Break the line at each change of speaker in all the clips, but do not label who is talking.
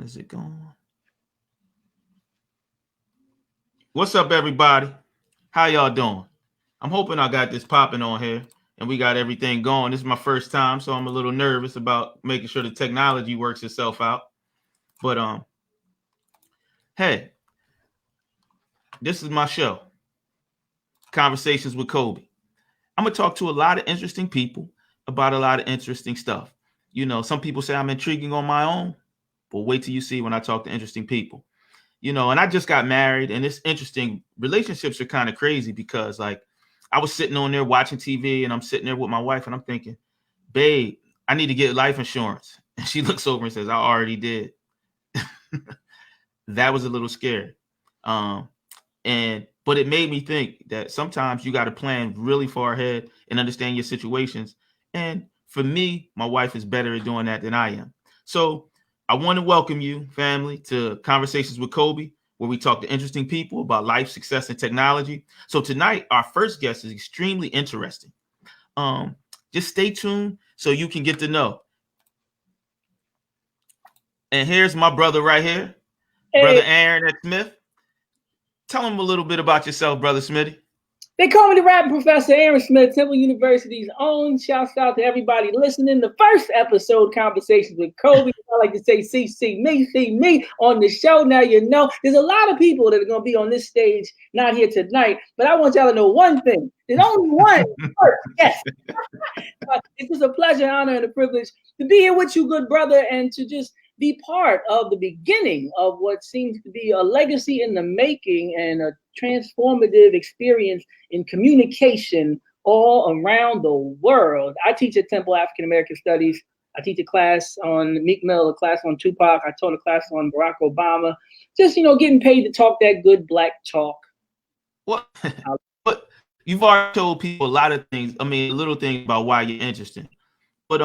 Is it going? What's up, everybody? How y'all doing? I'm hoping I got this popping on here and we got everything going. This is my first time, so I'm a little nervous about making sure the technology works itself out. But hey, this is my show, Conversations with Cobi. I'm gonna talk to a lot of interesting people about a lot of interesting stuff. You know, some people say I'm intriguing on my own, but wait till you see when I talk to interesting people. You know, and I just got married, and it's interesting. Relationships are kind of crazy because, like, I was sitting on there watching TV, and I'm sitting there with my wife, and I'm thinking, babe, I need to get life insurance. And she looks over and says, I already did. That was a little scary. But it made me think that sometimes you got to plan really far ahead and understand your situations. And for me, my wife is better at doing that than I am. So I want to welcome you, family, to Conversations with Cobi, where we talk to interesting people about life, success, and technology. So tonight, our first guest is extremely interesting. Just stay tuned so you can get to know. And here's my brother right here, Brother Aaron Smith. Tell him a little bit about yourself, Brother Smitty.
They call me the rapping professor, Aaron Smith, Temple University's own. Shouts out to everybody listening. The first episode, Conversations with Cobi. I like to say, see me on the show. Now you know there's a lot of people that are going to be on this stage, not here tonight. But I want y'all to know one thing. There's only one first guest. It's just a pleasure, honor, and a privilege to be here with you, good brother, and to just be part of the beginning of what seems to be a legacy in the making and a transformative experience in communication all around the world. I teach at Temple African American Studies. I teach a class on Meek Mill, a class on Tupac. I taught a class on Barack Obama. Just, getting paid to talk that good black talk.
What? But you've already told people a lot of things. I mean, little things about why you're interested. But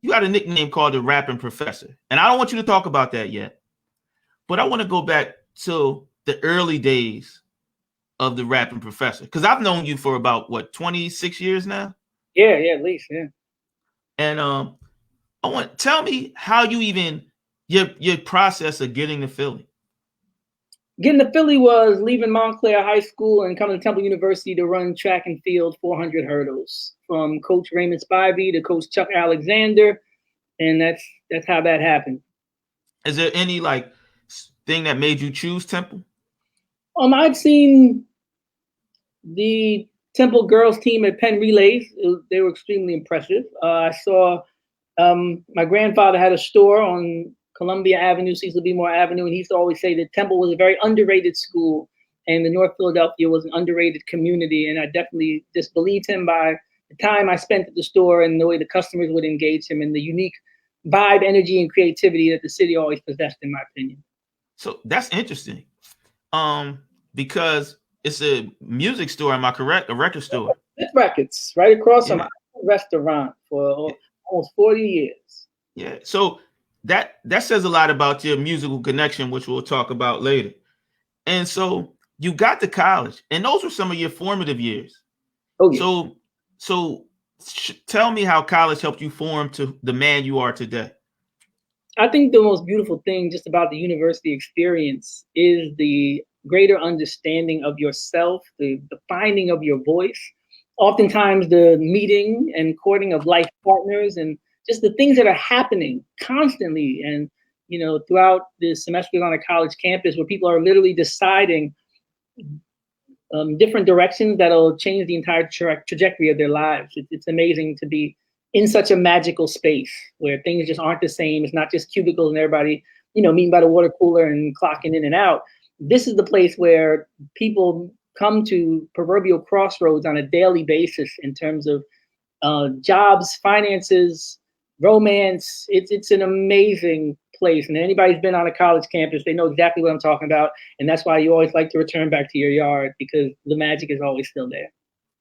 you got a nickname called the Rapping Professor. And I don't want you to talk about that yet. But I want to go back to the early days of the Rapping Professor. Because I've known you for about, 26 years now?
Yeah, at least, yeah.
And tell me how you even, your process of getting to Philly.
Getting to Philly was leaving Montclair High School and coming to Temple University to run track and field 400 hurdles from Coach Raymond Spivey to Coach Chuck Alexander. And that's how that happened.
Is there any thing that made you choose Temple?
I'd seen the Temple girls team at Penn Relays. They were extremely impressive. I saw my grandfather had a store on Columbia Avenue, Cecil B. Moore Avenue, and he used to always say that Temple was a very underrated school and the North Philadelphia was an underrated community. And I definitely just believed him by the time I spent at the store and the way the customers would engage him and the unique vibe, energy, and creativity that the city always possessed, in my opinion.
So that's interesting. Because it's a music store, am I correct? A record store.
It's records right across from a restaurant for almost 40 years.
Yeah. So that says a lot about your musical connection, which we'll talk about later. And so you got to college, and those were some of your formative years.
Oh, yeah.
So tell me how college helped you form to the man you are today.
I think the most beautiful thing just about the university experience is the greater understanding of yourself, the finding of your voice, oftentimes the meeting and courting of life partners, and just the things that are happening constantly. And, throughout the semester on a college campus where people are literally deciding different directions that'll change the entire trajectory of their lives. It's amazing to be in such a magical space where things just aren't the same. It's not just cubicles and everybody, meeting by the water cooler and clocking in and out. This is the place where people come to proverbial crossroads on a daily basis in terms of jobs, finances, romance. It's an amazing place. And anybody's been on a college campus, they know exactly what I'm talking about. And that's why you always like to return back to your yard, because the magic is always still there.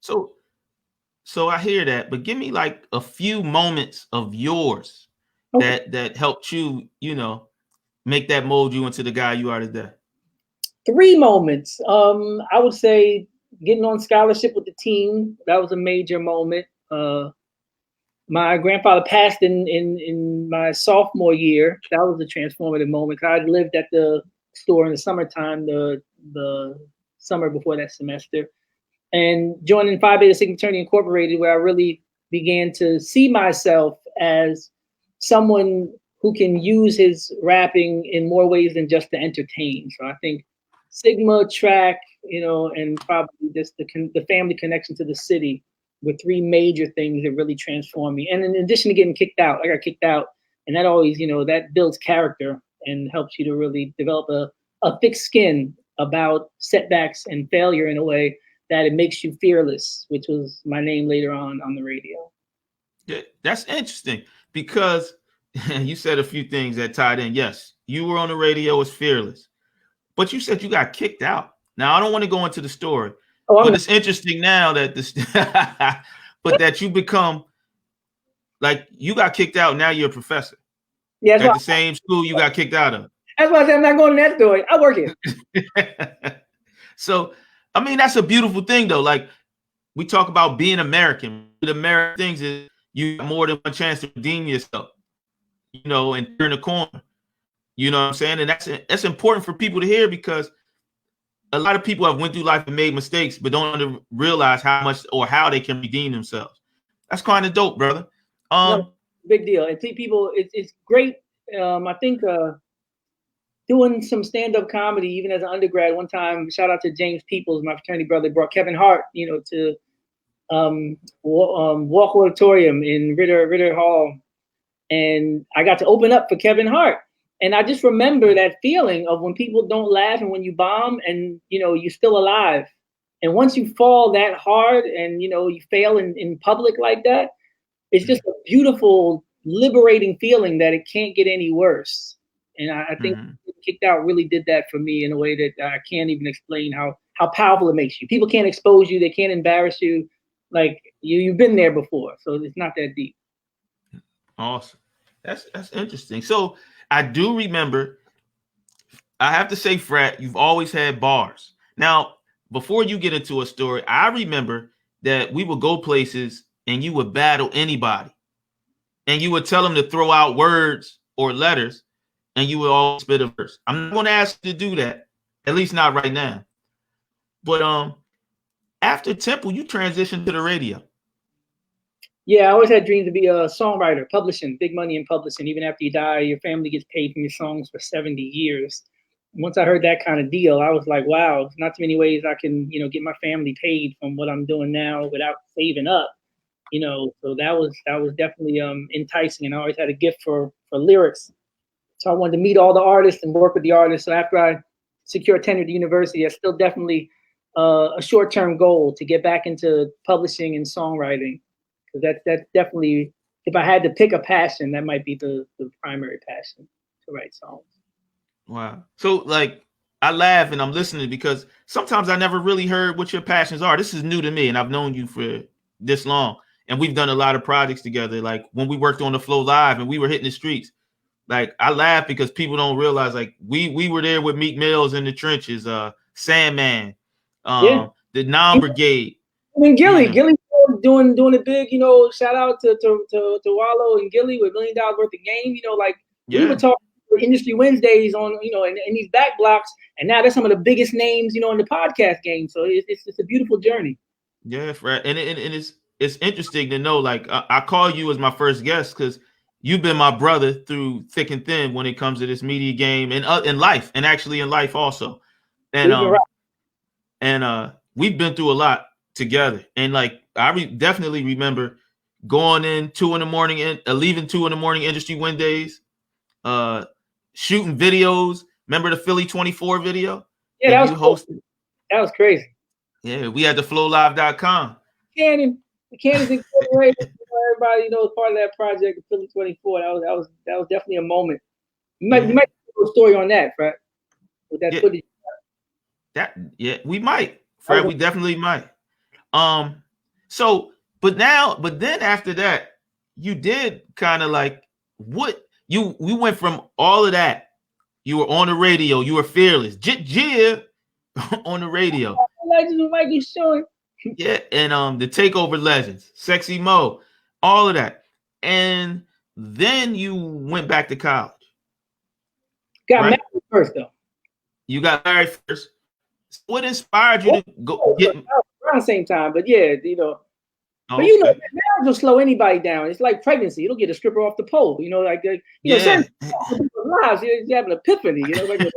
So I hear that, but give me a few moments of yours that helped you, make that mold you into the guy you are today.
3 moments. I would say getting on scholarship with the team. That was a major moment. My grandfather passed in my sophomore year. That was a transformative moment. I lived at the store in the summertime, the summer before that semester, and joining Phi Beta Sigma Fraternity Incorporated, where I really began to see myself as someone who can use his rapping in more ways than just to entertain. So I think Sigma, track, and probably just the family connection to the city were three major things that really transformed me. And in addition to getting kicked out, I got kicked out, and that always, that builds character and helps you to really develop a thick skin about setbacks and failure in a way that it makes you fearless, which was my name later on the radio.
Yeah, that's interesting because you said a few things that tied in. Yes, you were on the radio as fearless, but you said you got kicked out. Now I don't want to go into the story, but it's interesting now that this, but that you become like you got kicked out. Now you're a professor.
Yeah,
at the same school you got kicked out of.
That's why I said I'm not going to that story. I work here.
So, I mean, that's a beautiful thing, though. Like we talk about being American. The American things is you got more than one chance to redeem yourself, and turn the corner. You know what I'm saying? And that's important for people to hear because a lot of people have went through life and made mistakes, but don't realize how much or how they can redeem themselves. That's kind of dope, brother.
No, big deal. And see, people, it's great. I think doing some stand-up comedy, even as an undergrad, one time, shout out to James Peoples, my fraternity brother, brought Kevin Hart, to Walk Auditorium in Ritter Hall. And I got to open up for Kevin Hart. And I just remember that feeling of when people don't laugh and when you bomb and, you're still alive. And once you fall that hard and, you fail in public like that, it's just a beautiful, liberating feeling that it can't get any worse. And I think Kicked Out really did that for me in a way that I can't even explain how powerful it makes you. People can't expose you. They can't embarrass you. Like you've been there before. So it's not that deep.
Awesome. That's interesting. So I do remember, I have to say, Frat, you've always had bars. Now, before you get into a story, I remember that we would go places and you would battle anybody. And you would tell them to throw out words or letters and you would all spit a verse. I'm not going to ask you to do that, at least not right now. But after Temple, you transitioned to the radio.
Yeah, I always had dreams to be a songwriter, publishing, big money in publishing. Even after you die, your family gets paid from your songs for 70 years. Once I heard that kind of deal, I was like, wow, there's not too many ways I can, get my family paid from what I'm doing now without saving up. So that was definitely enticing. And I always had a gift for lyrics. So I wanted to meet all the artists and work with the artists. So after I secured tenure at the university, it's still definitely a short-term goal to get back into publishing and songwriting. Because that's definitely, if I had to pick a passion, that might be the primary passion, to write songs.
Wow. So like I laugh and I'm listening because sometimes I never really heard what your passions are. This is new to me and I've known you for this long. And we've done a lot of projects together. Like when we worked on the Flow Live and we were hitting the streets, like I laugh because people don't realize like we were there with Meek Mills in the trenches, Sandman, the Non Brigade.
I mean, Gilly doing a big, shout out to Wallow and Gilly with $1 million worth of game. We were talking Industry Wednesdays on, in these back blocks, and now they're some of the biggest names, in the podcast game. So it's a beautiful journey.
Yeah, right. And it's interesting to know, like I call you as my first guest because you've been my brother through thick and thin when it comes to this media game and in life, and actually in life also. And we've been through a lot together. And like I definitely remember going in 2 a.m. and leaving 2 a.m. Industry Wednesdays, shooting videos. Remember the Philly 24 video?
Yeah, that was cool. Hosted? That was crazy.
Yeah, we had the flowlive.com.
Cannon is incorporated. Everybody was part of that project, Philly 24. That was definitely a moment. You might do a story on that, right? With that footage.
We might. Fred, we definitely might. So, but then after that, you did kind of like we went from all of that. You were on the radio, you were fearless. On the radio.
Legends with Mikey Short.
Yeah, and the Takeover Legends, Sexy Mo, all of that. and then you went back to college.
Got
right?
married first, though.
You got married first. What inspired you to go get?
Around the same time, but yeah, you know. But
Oh,
you know,
okay.
marriage will slow anybody down. It's like pregnancy; it'll get a stripper off the pole. You know, like you know,
Yeah.
certain people's lives, you have an epiphany. You know, like a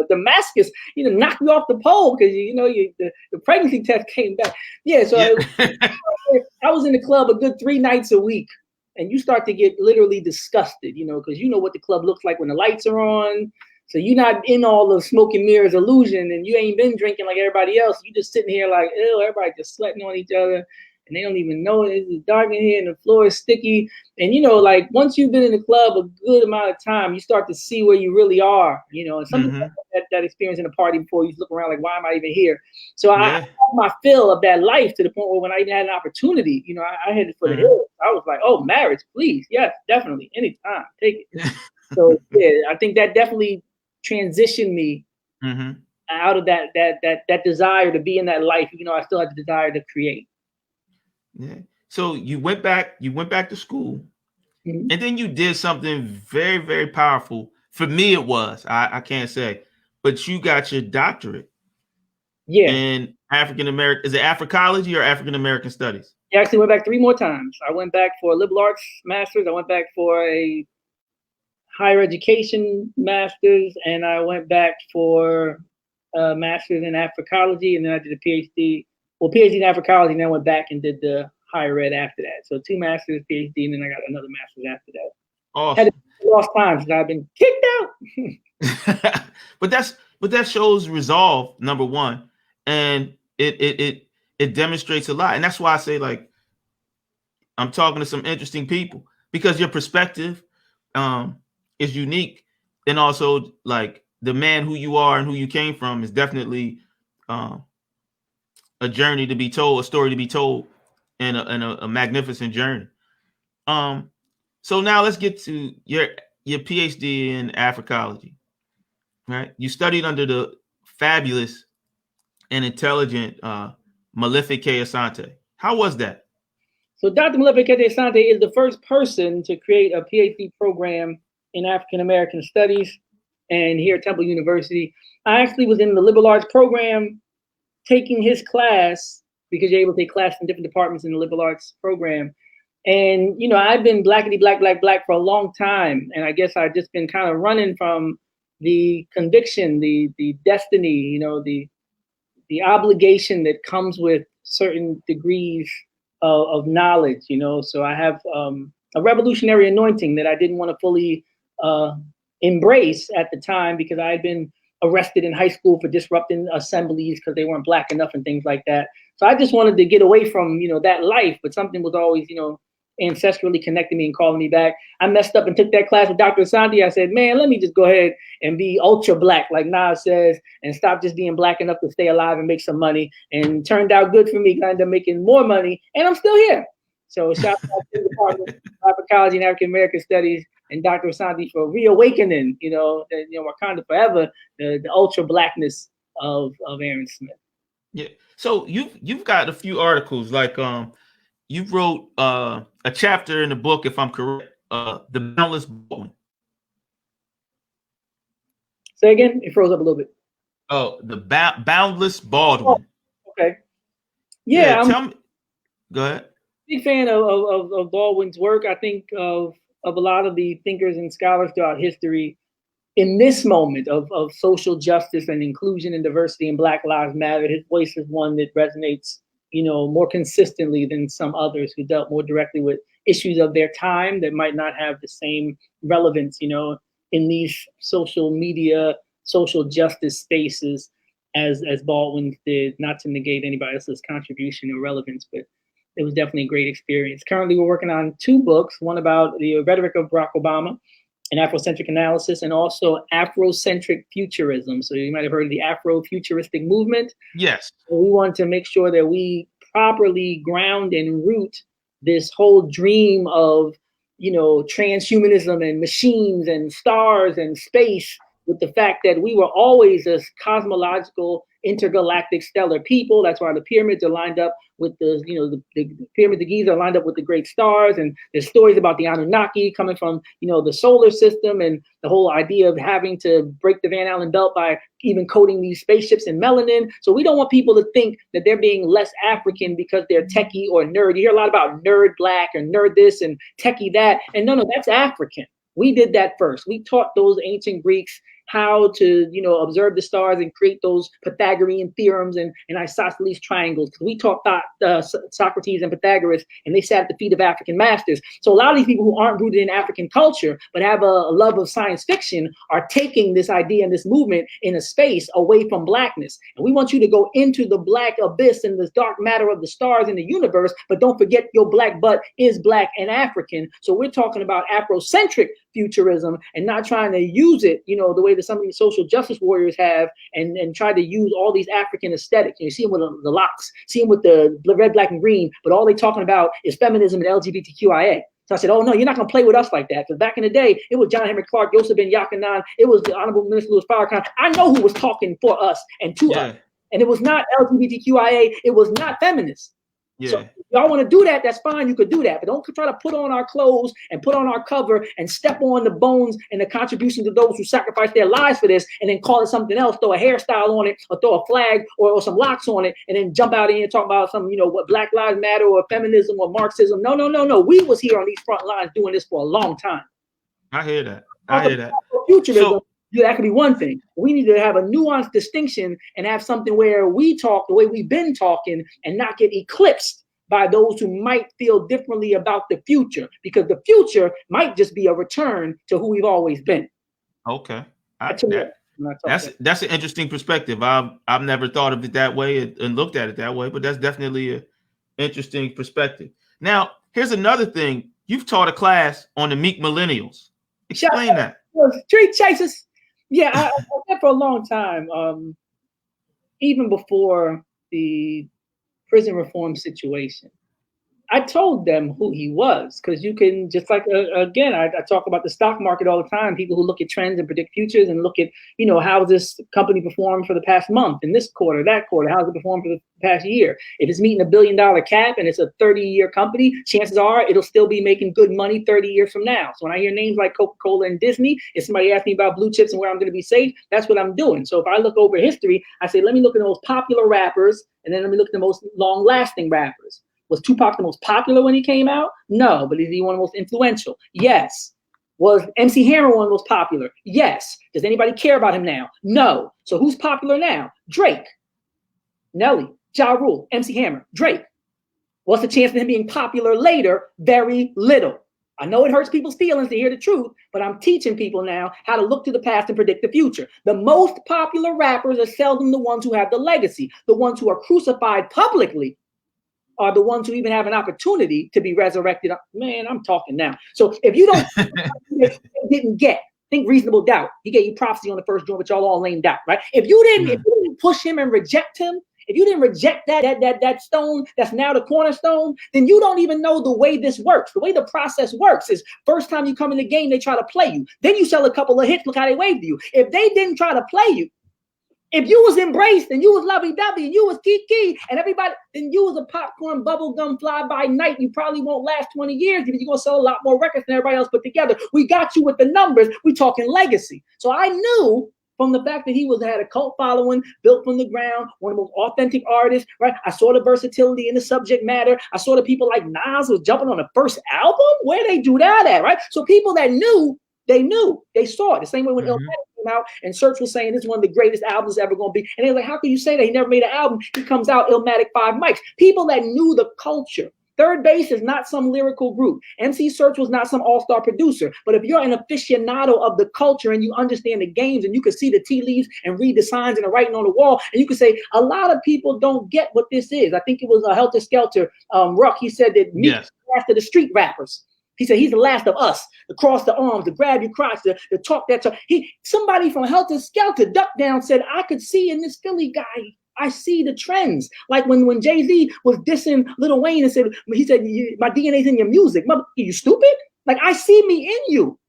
Damascus, you know, knock you off the pole because you know the pregnancy test came back. Yeah, so
Yeah.
I was in the club a good 3 nights a week, and you start to get literally disgusted, you know, because you know what the club looks like when the lights are on. So you're not in all the smoke and mirrors illusion, and you ain't been drinking like everybody else. You just sitting here like, ew, everybody just sweating on each other, and they don't even know it. It's dark in here, and the floor is sticky. And you know, like once you've been in the club a good amount of time, you start to see where you really are. You know, and some people have that experience in a party before. You look around like, why am I even here? So I had my fill of that life to the point where when I even had an opportunity, you know, I headed for the hills. I was like, oh, marriage, please, yes, definitely, anytime, take it. So yeah, I think that definitely transitioned me out of that desire to be in that life. You know, I still had the desire to create.
Yeah. So you went back to school, and then you did something very, very powerful. For me, it was. I can't say, but you got your doctorate.
Yeah.
In African American, is it Africology or African American Studies?
I actually went back 3 more times. I went back for a liberal arts master's. I went back for a higher education master's, and I went back for a master's in Africology, and then I did a PhD. Well, PhD in Africology, and then I went back and did the higher ed after that. So 2 masters, PhD, and then I got another master's after that.
Awesome.
Had lost time since I've been kicked
out. but that shows resolve, number one, and it demonstrates a lot, and that's why I say, like, I'm talking to some interesting people because your perspective is unique, and also like the man who you are and who you came from is definitely a journey to be told, a story to be told, and a magnificent journey. So now let's get to your PhD in Africology. Right, you studied under the fabulous and intelligent Malefique Asante. How was that?
So Dr. Malefique Asante is the first person to create a PhD program in African American Studies, and here at Temple University. I actually was in the liberal arts program taking his class because you're able to take class in different departments in the liberal arts program. And, you know, I've been black for a long time. And I guess I've just been kind of running from the conviction, the destiny, you know, the obligation that comes with certain degrees of knowledge, you know. So I have a revolutionary anointing that I didn't want to fully embrace at the time because I had been arrested in high school for disrupting assemblies because they weren't black enough and things like that. So I just wanted to get away from, you know, that life, but something was always, you know, ancestrally connecting me and calling me back. I messed up and took that class with Dr. Asante. I said, man, let me just go ahead and be ultra black, like Nas says, and stop just being black enough to stay alive and make some money. And turned out good for me, kind of making more money, and I'm still here. So shout out to the Department of Africology and African American Studies and Dr. Asante for reawakening, you know, Wakanda Forever, the ultra blackness of Aaron Smith.
Yeah. So you've got a few articles, like you wrote a chapter in the book, if I'm correct, The Boundless Baldwin.
Say again? It froze up a little bit.
Oh, the Boundless Baldwin.
Oh, okay. Yeah,
tell me. Go ahead.
Big fan of Baldwin's work. I think of a lot of the thinkers and scholars throughout history in this moment of social justice and inclusion and diversity and Black Lives Matter. His voice is one that resonates, you know, more consistently than some others who dealt more directly with issues of their time that might not have the same relevance, you know, in these social media, social justice spaces as Baldwin did, not to negate anybody else's contribution or relevance, but it was definitely a great experience. Currently, we're working on 2 books, one about the rhetoric of Barack Obama, an Afrocentric analysis, and also Afrocentric futurism. So you might have heard of the Afrofuturistic movement.
Yes.
So we want to make sure that we properly ground and root this whole dream of, you know, transhumanism and machines and stars and space with the fact that we were always a cosmological intergalactic stellar people. That's why the pyramids are lined up with the pyramids of Giza are lined up with the great stars. And there's stories about the Anunnaki coming from, the solar system, and the whole idea of having to break the Van Allen belt by even coating these spaceships in melanin. So we don't want people to think that they're being less African because they're techie or nerd. You hear a lot about nerd black or nerd this and techie that. And no, that's African. We did that first. We taught those ancient Greeks how to, observe the stars and create those Pythagorean theorems and isosceles triangles. We taught Socrates and Pythagoras, and they sat at the feet of African masters. So a lot of these people who aren't rooted in African culture, but have a love of science fiction, are taking this idea and this movement in a space away from blackness. And we want you to go into the black abyss and the dark matter of the stars in the universe, but don't forget your black butt is black and African. So we're talking about Afrocentric futurism and not trying to use it, the way that some of these social justice warriors have and try to use all these African aesthetics. You see them with the locks, see them with the red, black, and green, but all they're talking about is feminism and LGBTQIA. So I said, oh, no, you're not going to play with us like that. Because back in the day, it was John Henry Clark, Yosef Ben Yakanan. It was the Honorable Minister Louis Farrakhan. I know who was talking for us and to us. And it was not LGBTQIA. It was not feminists. Yeah. So if y'all want to do that, that's fine. You could do that. But don't try to put on our clothes and put on our cover and step on the bones and the contributions of those who sacrificed their lives for this and then call it something else, throw a hairstyle on it or throw a flag or some locks on it and then jump out in and talk about some, what Black Lives Matter or feminism or Marxism. No. We was here on these front lines doing this for a long time.
I hear that.
Futurism. That could be one thing. We need to have a nuanced distinction and have something where we talk the way we've been talking and not get eclipsed by those who might feel differently about the future, because the future might just be a return to who we've always been.
Okay. That's an interesting perspective. I've never thought of it that way and looked at it that way, but that's definitely an interesting perspective. Now, here's another thing. You've taught a class on the Meek Millennials. Explain that.
Street chasers. Yeah, I did for a long time, even before the prison reform situation. I told them who he was, because you can, just like, again, I talk about the stock market all the time, people who look at trends and predict futures and look at, how this company performed for the past month, in this quarter, that quarter, how's it performed for the past year. If it's meeting $1 billion cap and it's a 30-year company, chances are it'll still be making good money 30 years from now. So when I hear names like Coca-Cola and Disney, if somebody asks me about blue chips and where I'm going to be safe, that's what I'm doing. So if I look over history, I say, let me look at the most popular rappers, and then let me look at the most long-lasting rappers. Was Tupac the most popular when he came out? No. But is he one of the most influential? Yes. Was MC Hammer one of the most popular? Yes. Does anybody care about him now? No. So who's popular now? Drake, Nelly, Ja Rule, MC Hammer, Drake. What's the chance of him being popular later? Very little. I know it hurts people's feelings to hear the truth, but I'm teaching people now how to look to the past and predict the future. The most popular rappers are seldom the ones who have the legacy. The ones who are crucified publicly are the ones who even have an opportunity to be resurrected. Man, I'm talking now. So if you don't didn't get, think Reasonable Doubt. He gave you prophecy on the first joint, but y'all all lamed out, right? If you didn't push him and reject him, if you didn't reject that stone that's now the cornerstone, then you don't even know the way this works. The way the process works is first time you come in the game, they try to play you. Then you sell a couple of hits, look how they waved to you. If they didn't try to play you, if you was embraced and you was lovey-dovey and you was kiki and everybody, then you was a popcorn bubblegum fly by night, you probably won't last 20 years because you're going to sell a lot more records than everybody else put together. We got you with the numbers. We talking legacy. So I knew from the fact that he had a cult following, built from the ground, one of the most authentic artists, right? I saw the versatility in the subject matter. I saw the people like Nas was jumping on the first album. Where they do that at, right? So people that knew, they saw it. The same way when Illmatic came out and Search was saying this is one of the greatest albums ever going to be. And they're like, how can you say that? He never made an album. He comes out, Illmatic 5 mics. People that knew the culture. Third Base is not some lyrical group. MC Search was not some all-star producer. But if you're an aficionado of the culture and you understand the games and you can see the tea leaves and read the signs and the writing on the wall, and you can say, a lot of people don't get what this is. I think it was a Helter Skelter. Ruck, he said that Meek is after the street rappers. He said he's the last of us, the cross the arms, the grab your crotch, the talk that talk. Somebody from Helter Skelter, Duck Down, said, I could see in this Philly guy, I see the trends. Like when Jay-Z was dissing Lil Wayne and said, my DNA's in your music. Mother, are you stupid? Like, I see me in you.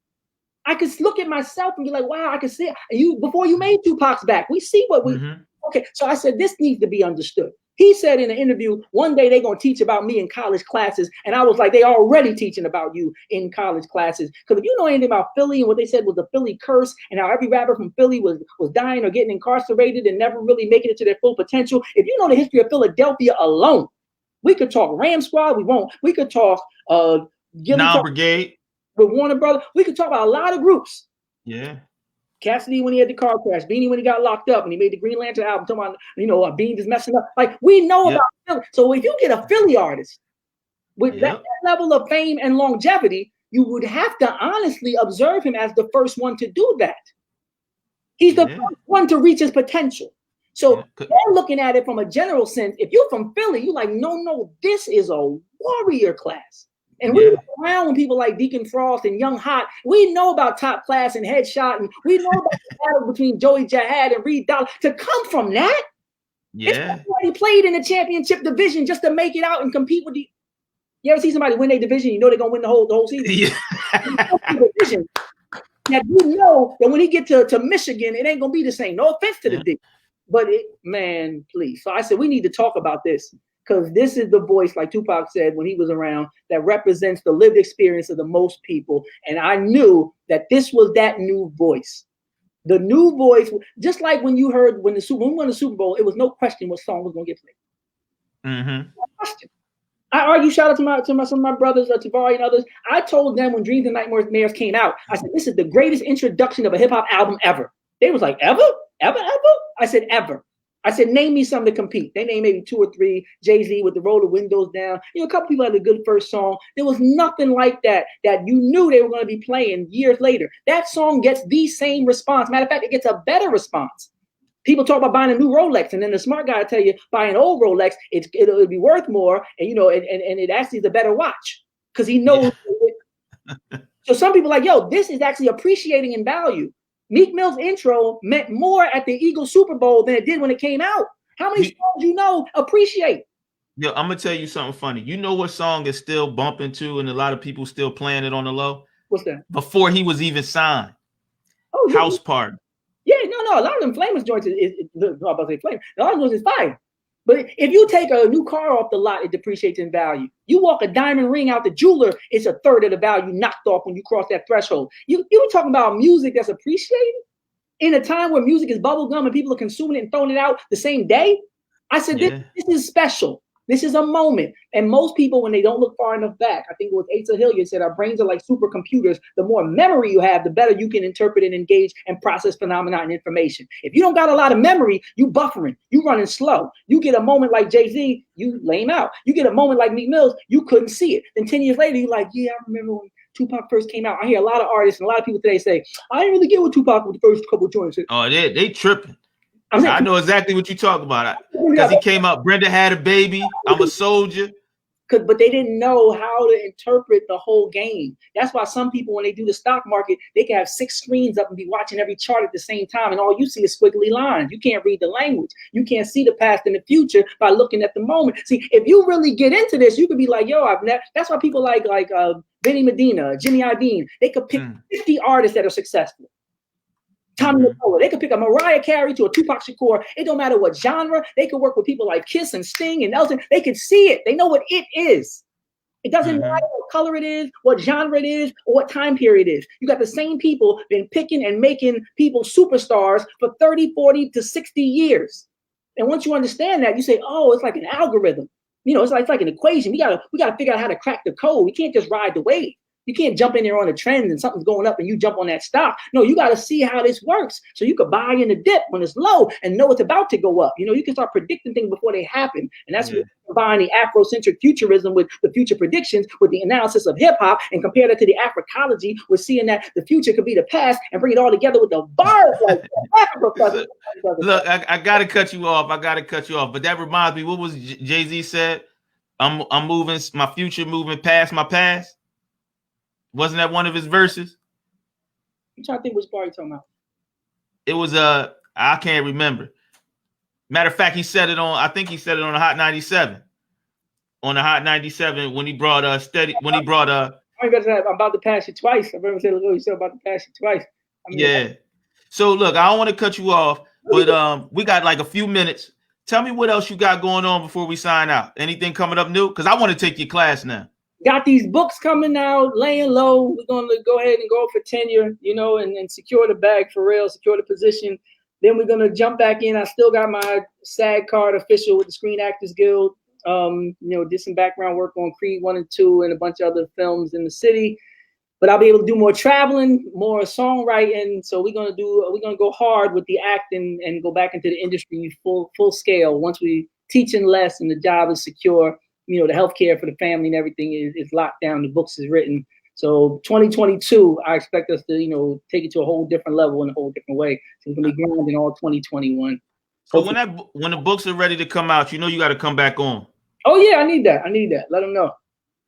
I could look at myself and be like, wow, I can see it. You before you made Tupac's back. We see what we okay. So I said, this needs to be understood. He said in an interview, one day they're going to teach about me in college classes. And I was like, they already teaching about you in college classes. Because if you know anything about Philly and what they said was the Philly curse and how every rapper from Philly was dying or getting incarcerated and never really making it to their full potential. If you know the history of Philadelphia alone, we could talk Ram Squad. We won't. We could talk
Brigade
with Warner Brothers. We could talk about a lot of groups.
Yeah.
Cassidy when he had the car crash, Beanie when he got locked up, and he made the Green Lantern album talking about, Beanie is messing up. Like, we know about Philly. So if you get a Philly artist with that level of fame and longevity, you would have to honestly observe him as the first one to do that. He's the first one to reach his potential. So they're looking at it from a general sense. If you're from Philly, you're like, no, this is a warrior class. And we look around when people like Deacon Frost and Young Hot, we know about Top Class and Headshot, and we know about the battle between Joey Jihad and Reed Dollar. To come from that, he played in the championship division just to make it out and compete with the. You ever see somebody win their division? You know they're gonna win the whole season. Division. Now you know that when he get to Michigan, it ain't gonna be the same. No offense to the D, but man, please. So I said we need to talk about this. Because this is the voice, like Tupac said when he was around, that represents the lived experience of the most people. And I knew that this was that new voice. The new voice, just like when you heard when we won the Super Bowl, it was no question what song was going to get played.
Mm-hmm.
No question. I argue, shout out to some of my brothers, Tavari and others. I told them when Dreams and Nightmares came out, I said, this is the greatest introduction of a hip-hop album ever. They was like, ever? Ever? I said, ever. I said, name me something to compete. They named maybe 2 or 3. Jay-Z with the Roll the Windows Down. A couple people had a good first song. There was nothing like that you knew they were going to be playing years later. That song gets the same response. Matter of fact, it gets a better response. People talk about buying a new Rolex, and then the smart guy will tell you, buy an old Rolex, it'll be worth more, and it actually is a better watch because he knows. Yeah. So some people are like, yo, this is actually appreciating in value. Meek Mill's intro meant more at the Eagles Super Bowl than it did when it came out. How many songs appreciate?
Yo, I'm gonna tell you something funny. You know what song is still bumping to, and a lot of people still playing it on the low?
What's that?
Before he was even signed. House Party.
Yeah, no. A lot of them Flamers joints I'm about to say Flamers. A lot of those is fire. But if you take a new car off the lot, it depreciates in value. You walk a diamond ring out the jeweler, it's a third of the value knocked off when you cross that threshold. You were talking about music that's appreciated in a time where music is bubblegum and people are consuming it and throwing it out the same day. I said, this is special. This is a moment. And most people, when they don't look far enough back, I think it was Asa Hilliard said, our brains are like supercomputers. The more memory you have, the better you can interpret and engage and process phenomena and information. If you don't got a lot of memory, you buffering, you running slow. You get a moment like Jay-Z, you lame out. You get a moment like Meek Mills, you couldn't see it. Then 10 years later, you're like, yeah, I remember when Tupac first came out. I hear a lot of artists and a lot of people today say, I didn't really get what Tupac with the first couple of joints.
Oh, they tripping. I know exactly what you talk about. Because he came out, Brenda Had a Baby, I'm a Soldier.
But they didn't know how to interpret the whole game. That's why some people, when they do the stock market, they can have 6 screens up and be watching every chart at the same time, and all you see is squiggly lines. You can't read the language. You can't see the past and the future by looking at the moment. See, if you really get into this, you could be like, yo, that's why people like Benny Medina, Jimmy Iovine, they could pick 50 artists that are successful. Tommy McCullough, they could pick a Mariah Carey to a Tupac Shakur. It don't matter what genre. They could work with people like Kiss and Sting and Elton. They could see it. They know what it is. It doesn't matter what color it is, what genre it is, or what time period it is. You got the same people been picking and making people superstars for 30, 40 to 60 years. And once you understand that, you say, oh, it's like an algorithm. It's like an equation. We gotta figure out how to crack the code. We can't just ride the wave. You can't jump in there on the trends and something's going up and you jump on that stock. No, you got to see how this works so you could buy in the dip when it's low and know it's about to go up. You can start predicting things before they happen. And that's what combine the Afrocentric futurism with the future predictions with the analysis of hip hop and compare that to the Africology with seeing that the future could be the past and bring it all together with the bars like that.
Look, I got to cut you off. But that reminds me, what was Jay-Z said? I'm moving my future, moving past my past. Wasn't that one of his verses?
I'm trying to think which part you're talking about.
It was I can't remember. Matter of fact, I think he said it on the Hot 97. On the Hot 97 when he brought
I'm about to pass you twice. I remember saying, you said about to pass you twice.
So look, I don't want to cut you off, But we got like a few minutes. Tell me what else you got going on before we sign out. Anything coming up new? Because I want to take your class now.
Got these books coming out, laying low. We're going to go ahead and go for tenure, and secure the bag for real, secure the position. Then we're going to jump back in. I still got my SAG card official with the Screen Actors Guild. Did some background work on Creed 1 and 2 and a bunch of other films in the city. But I'll be able to do more traveling, more songwriting. So we're gonna go hard with the acting and go back into the industry full scale. Once we teaching less and the job is secure, the healthcare for the family and everything is locked down. The books is written. So 2022, I expect us to take it to a whole different level in a whole different way. So it's gonna be grinding all 2021.
So when the books are ready to come out, you got to come back on.
Oh yeah, I need that. Let them know.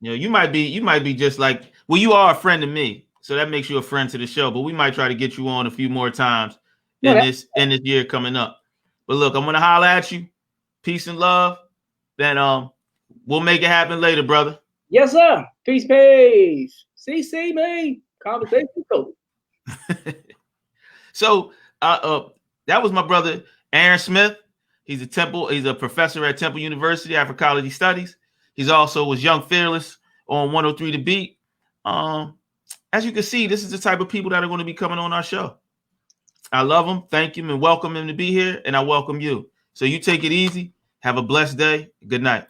You might be just like, well, you are a friend to me, so that makes you a friend to the show. But we might try to get you on a few more times in this year coming up. But look, I'm gonna holler at you. Peace and love. Then we'll make it happen later, brother.
Yes, sir. Peace. CC me. Conversation with Cobi.
So that was my brother Aaron Smith. He's a professor at Temple University, Africology Studies. He's also was Young Fearless on 103 The Beat. As you can see, this is the type of people that are going to be coming on our show. I love them, thank him, and welcome him to be here, and I welcome you. So you take it easy. Have a blessed day. Good night.